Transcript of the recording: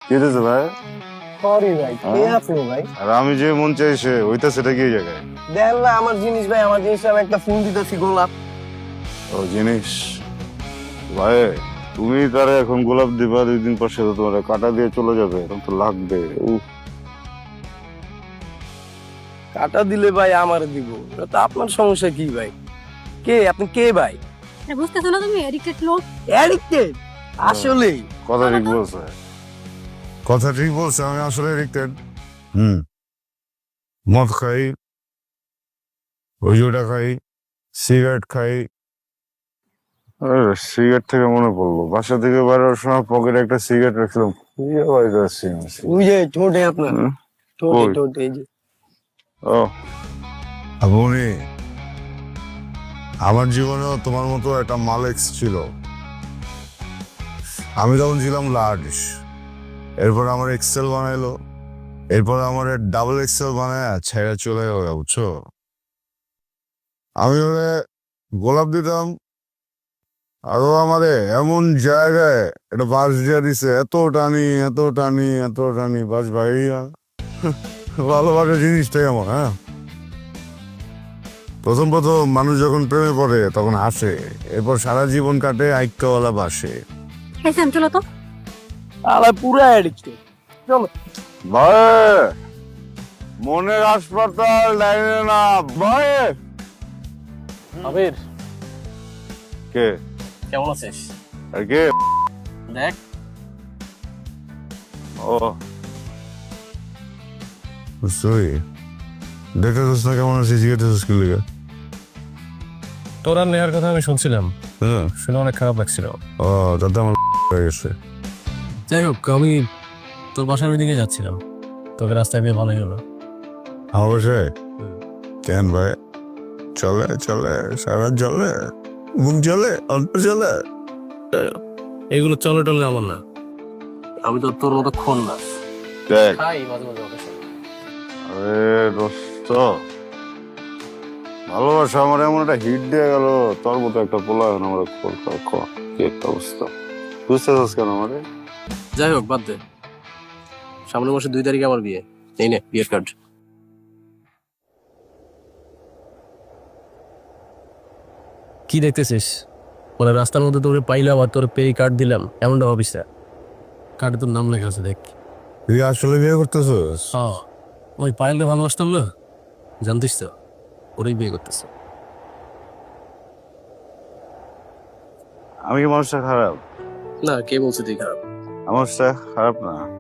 কেটেছে ভাই? সরি ভাই, কে আপনি ভাই? আর আমি যে মন চাই সে হইতাছে সেটা কি জায়গায়? দেন না আমার জিনিস ভাই, আমার জিনিস আমি একটা ফোন দিতেছি গোলাপ। ও জিনিস ভাই, তুমি তারে এখন গোলাপ দিবা, 2 দিন পর সে তো তোমার কাটা দিয়ে চলে যাবে, তখন তো লাগবে। কাটা দিলে ভাই আমার দিব, এটা তো আপনার সমস্যা কি ভাই? কে আপনি, কে ভাই? এটা বুঝতেছো না তুমি এডিক্টেড লোক? অ্যাডিক্টেড? আসলে কথা ঠিক বলছে, কথা ঠিক বলছে। আমি আসলে এডিক্টেড। মদ খাই, ওইটা খাই, সিগারেট খাই। সিগারেট থেকে মনে পড়লো, বাসা থেকে বেরোর সময় পকেটে একটা সিগারেট রাখছিলাম। ওই যে ঠোঁটে আপনার, ঠোঁটে কই? ঠোঁটে এই যে। ও আপনি, আমার জীবনেও তোমার মতো একটা মালেক্স ছিল। আমি তখন ছিলাম লার্জ, এরপর আমার এক্সেল বানাইলো, এরপর আমার ডাবল এক্সেল বানায় ছেড়ে চলে গেল, বুঝছো? আমি ওরে গোলাপ দিতাম, আরো আমারে এমন জায়গায় একটা বাস দিয়ে দিছে, এত টানি এত টানি এত টানি, বাস ভাইয়া। ভালোবাসা জিনিসটাই এমন। হ্যাঁ, প্রথম প্রথম মানুষ যখন প্রেমে পড়ে তখন হাসে, এরপর সারা জীবন কাটে আইক্কাওয়ালা বাসে। এই স্যাম চলো তো। আলা পুরা অ্যাডিক্টেড। চলো ভাই, মনের হাসপাতাল লাইনে না ভাই। আবির, কে? কেমন আছিস? আর কে? দেখ ও বুঝছি, দেখতে চাস না কেমন আছে, জিজ্ঞেস চাস কি লেগে? তোরা নেওয়ার কথা আমি শুনছিলাম, হ্যাঁ, শুনে অনেক খারাপ লাগছিল। ও তাতে আমার হয়ে গেছে। যাই হোক, আমি তোর বাসার ওইদিকে যাচ্ছিলাম, তোকে রাস্তায় পেয়ে ভালোই হলো। আমার বাসায়? কেন ভাই? চলে চলে, সারা চলে, মুখ চলে, অল্প চলে। এইগুলো চলে টলে আমার না। আমি তো তোর মতো খুন না। দেখ, খাই মাঝে মাঝে ওদের সাথে। আরে দোস্ত, ভালোবাসা আমার এমন একটা হিট দিয়ে গেল, তোর মতো একটা পোলা এখন আমার কি একটা অবস্থা। বুঝতে চাস কেন আমারে? যাই হোক, বাদ দে। সামনের মাসে 2 তারিখে আমার বিয়ে। এই নে বিয়ের কার্ড। কি দেখতেছিস? মানে রাস্তার মধ্যে তোরে পাইলাম আর তোর পে কার্ড দিলাম, এমনটা ভাবিস না। কার্ডে তোর নাম লেখা আছে, দেখ। তুই আসলে বিয়ে করতেছিস? হ্যাঁ, ওই পাইলে ভালোবাসতাম না, জানতিস তো, ওরই বিয়ে করতেছে। আমি কি মানুষটা খারাপ? না, কে বলছে তুই খারাপ? মানুষটা খারাপ না।